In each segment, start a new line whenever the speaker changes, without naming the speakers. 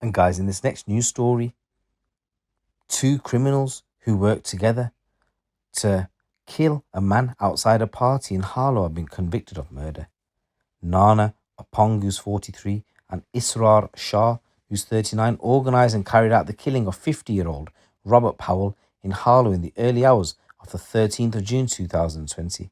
And guys, in this next news story, two criminals who worked together to kill a man outside a party in Harlow have been convicted of murder. Nana Oppong, who's 43, and Israar Shah, who's 39, organised and carried out the killing of 50-year-old Robert Powell in Harlow in the early hours of the 13th of June 2020.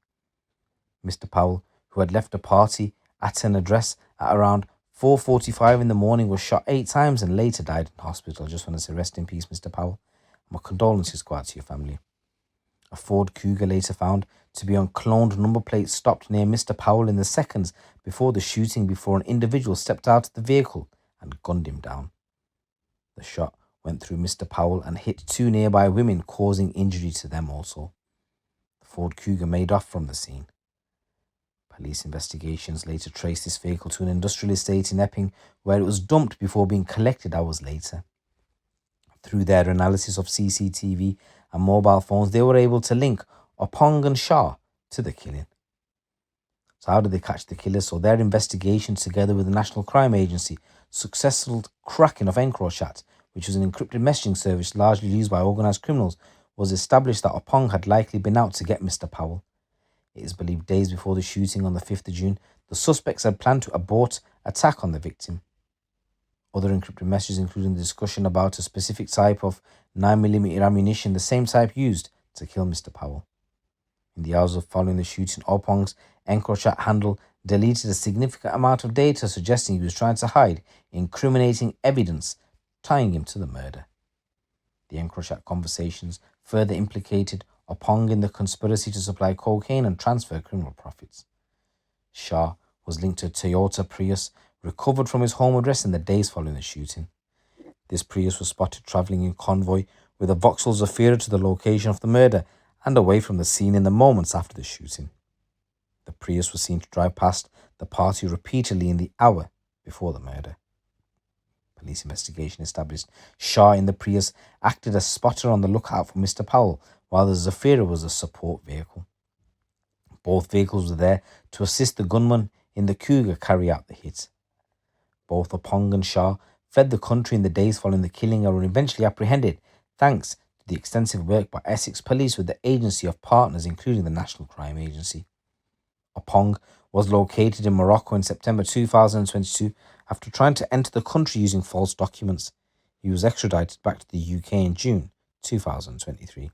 Mr. Powell, who had left a party at an address at around 4:45 in the morning, was shot 8 times and later died in hospital. I just want to say rest in peace, Mr. Powell. My condolences go out to your family. A Ford Cougar later found to be on cloned number plates stopped near Mr. Powell in the seconds before the shooting before an individual stepped out of the vehicle and gunned him down. The shot went through Mr. Powell and hit 2 nearby women, causing injury to them also. The Ford Cougar made off from the scene. Police investigations later traced this vehicle to an industrial estate in Epping, where it was dumped before being collected hours later. Through their analysis of CCTV and mobile phones, they were able to link Oppong and Shah to the killing. So how did they catch the killers? So their investigation, together with the National Crime Agency, successful cracking of EncroChat, which was an encrypted messaging service largely used by organised criminals, was established that Oppong had likely been out to get Mr. Powell. It is believed days before the shooting on the 5th of June, the suspects had planned to abort attack on the victim. Other encrypted messages including the discussion about a specific type of 9mm ammunition, the same type used to kill Mr. Powell. In the hours following the shooting, Oppong's EncroChat handle deleted a significant amount of data suggesting he was trying to hide incriminating evidence tying him to the murder. The EncroChat conversations further implicated Oppong in the conspiracy to supply cocaine and transfer criminal profits. Shah was linked to a Toyota Prius recovered from his home address in the days following the shooting. This Prius was spotted travelling in convoy with a Vauxhall Zafira to the location of the murder and away from the scene in the moments after the shooting. The Prius was seen to drive past the party repeatedly in the hour before the murder. Police investigation established Shah in the Prius acted as spotter on the lookout for Mr. Powell, while the Zafira was a support vehicle. Both vehicles were there to assist the gunman in the Cougar carry out the hit. Both Oppong and Shah fled the country in the days following the killing and were eventually apprehended, thanks to the extensive work by Essex Police with the agency of partners, including the National Crime Agency. Oppong was located in Morocco in September 2022 after trying to enter the country using false documents. He was extradited back to the UK in June 2023.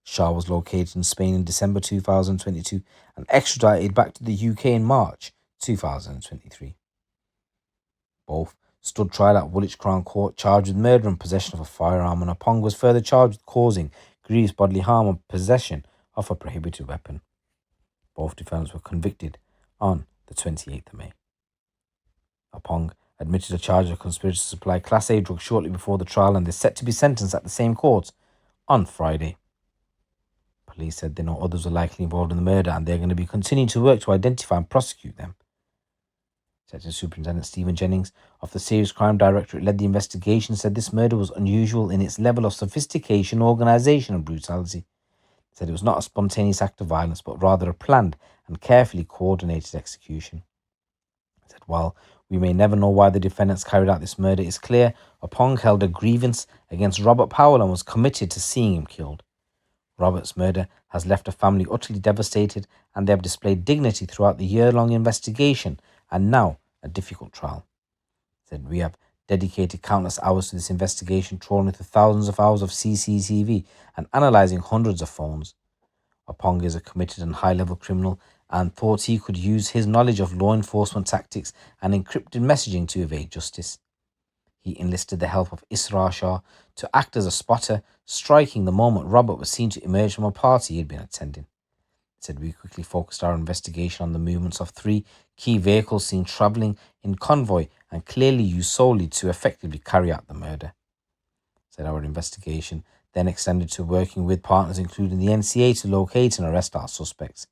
Shah was located in Spain in December 2022 and extradited back to the UK in March 2023. Both stood trial at Woolwich Crown Court, charged with murder and possession of a firearm, and Oppong was further charged with causing grievous bodily harm and possession of a prohibited weapon. Both defendants were convicted on the 28th of May. Oppong admitted a charge of conspiracy to supply Class A drugs shortly before the trial and is set to be sentenced at the same court on Friday. Police said they know others were likely involved in the murder and they're going to be continuing to work to identify and prosecute them. Detective Superintendent Stephen Jennings of the Serious Crime Directorate led the investigation, said this murder was unusual in its level of sophistication, organisation and brutality. He said it was not a spontaneous act of violence, but rather a planned and carefully coordinated execution. He said, while we may never know why the defendants carried out this murder, it's clear Oppong held a grievance against Robert Powell and was committed to seeing him killed. Robert's murder has left a family utterly devastated, and they have displayed dignity throughout the year-long investigation and now a difficult trial. He said, we have dedicated countless hours to this investigation, trawling through thousands of hours of CCTV and analysing hundreds of phones. Oppong is a committed and high-level criminal and thought he could use his knowledge of law enforcement tactics and encrypted messaging to evade justice. He enlisted the help of Israar Shah to act as a spotter, striking the moment Robert was seen to emerge from a party he had been attending. He said, we quickly focused our investigation on the movements of 3 key vehicles seen travelling in convoy and clearly used solely to effectively carry out the murder. He said, our investigation then extended to working with partners including the NCA to locate and arrest our suspects.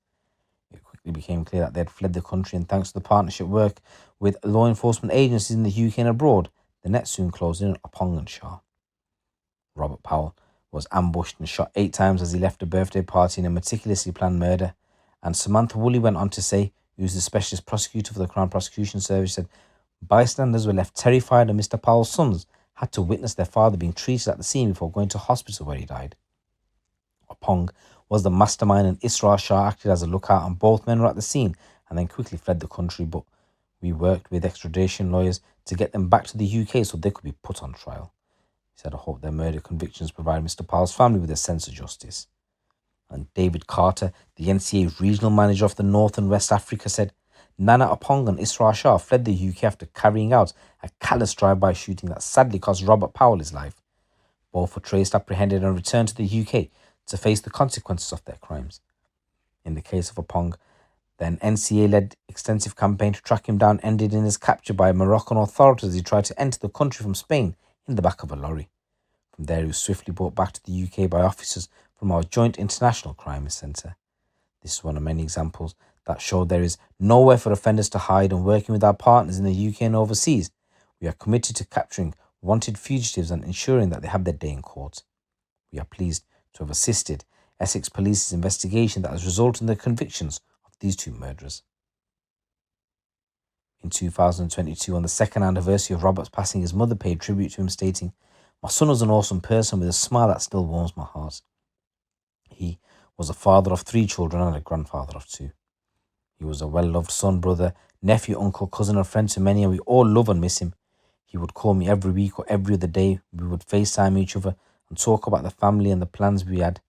It quickly became clear that they had fled the country, and thanks to the partnership work with law enforcement agencies in the UK and abroad, the net soon closed in on Oppong and Shah. Robert Powell was ambushed and shot 8 times as he left a birthday party in a meticulously planned murder. And Samantha Woolley went on to say, who's the specialist prosecutor for the Crown Prosecution Service, said, Bystanders were left terrified, and Mr. Powell's sons had to witness their father being treated at the scene before going to hospital where he died. Oppong was the mastermind, and Israar Shah acted as a lookout, and both men were at the scene and then quickly fled the country, but we worked with extradition lawyers to get them back to the UK so they could be put on trial. He said, I hope their murder convictions provide Mr. Powell's family with a sense of justice. And David Carter, the NCA regional manager of the North and West Africa, said, Nana Oppong and Israar Shah fled the UK after carrying out a callous drive-by shooting that sadly cost Robert Powell his life. Both were traced, apprehended and returned to the UK to face the consequences of their crimes. In the case of Oppong, the NCA-led extensive campaign to track him down ended in his capture by Moroccan authorities as he tried to enter the country from Spain in the back of a lorry. From there, he was swiftly brought back to the UK by officers from our Joint International Crime Centre. This is one of many examples that show there is nowhere for offenders to hide, and working with our partners in the UK and overseas, we are committed to capturing wanted fugitives and ensuring that they have their day in court. We are pleased to have assisted Essex Police's investigation that has resulted in the convictions of these two murderers. In 2022, on the second anniversary of Robert's passing, his mother paid tribute to him, stating, My son was an awesome person with a smile that still warms my heart. He was a father of 3 children and a grandfather of 2. He was a well-loved son, brother, nephew, uncle, cousin and friend to many, and we all love and miss him. He would call me every week or every other day. We would FaceTime each other and talk about the family and the plans we had,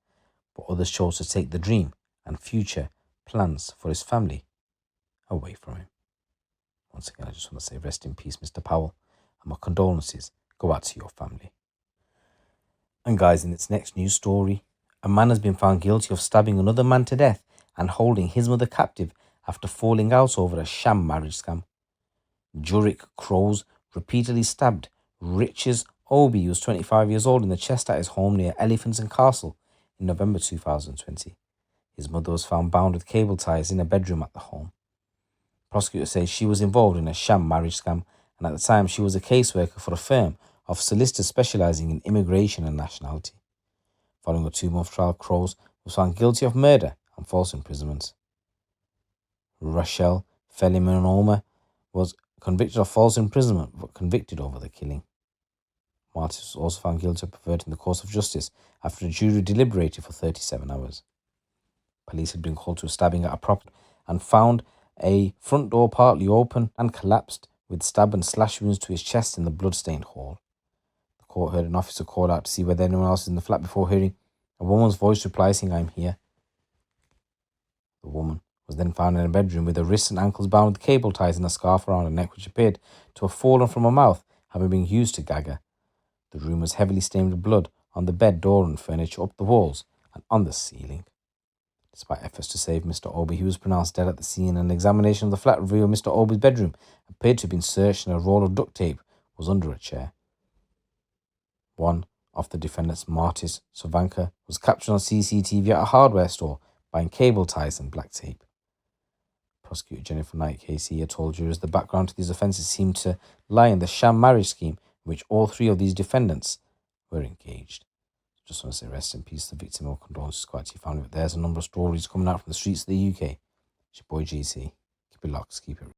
but others chose to take the dream and future plans for his family away from him. Once again, I just want to say rest in peace, Mr. Powell, and my condolences go out to your family. And guys, in its next news story, a man has been found guilty of stabbing another man to death and holding his mother captive after falling out over a sham marriage scam. Jurek Crows repeatedly stabbed Richard Obi, who was 25 years old, in the chest at his home near Elephants and Castle in November 2020. His mother was found bound with cable ties in a bedroom at the home. Prosecutors say she was involved in a sham marriage scam, and at the time she was a caseworker for a firm of solicitors specialising in immigration and nationality. Following a 2-month trial, Crows was found guilty of murder and false imprisonment. Rachel Felimonoma was convicted of false imprisonment but convicted over the killing. Martis was also found guilty of perverting the course of justice after a jury deliberated for 37 hours. Police had been called to a stabbing at a property and found a front door partly open and collapsed with stab and slash wounds to his chest in the blood-stained hall. The court heard an officer call out to see whether anyone else is in the flat before hearing a woman's voice reply saying, I'm here. The woman was then found in a bedroom with her wrists and ankles bound with cable ties and a scarf around her neck, which appeared to have fallen from her mouth, having been used to gag her. The room was heavily stained with blood on the bed, door and furniture, up the walls and on the ceiling. Despite efforts to save Mr. Obi, he was pronounced dead at the scene, and an examination of the flat revealed Mr. Obi's bedroom appeared to have been searched and a roll of duct tape was under a chair. One of the defendants, Martis Sovanka, was captured on CCTV at a hardware store buying cable ties and black tape. Prosecutor Jennifer Knight KC told jurors the background to these offences seemed to lie in the sham marriage scheme in which all 3 of these defendants were engaged. Just want to say rest in peace to the victim, or condolences to your family. But there's a number of stories coming out from the streets of the UK. It's your boy GC. Keep it locked, keep it real.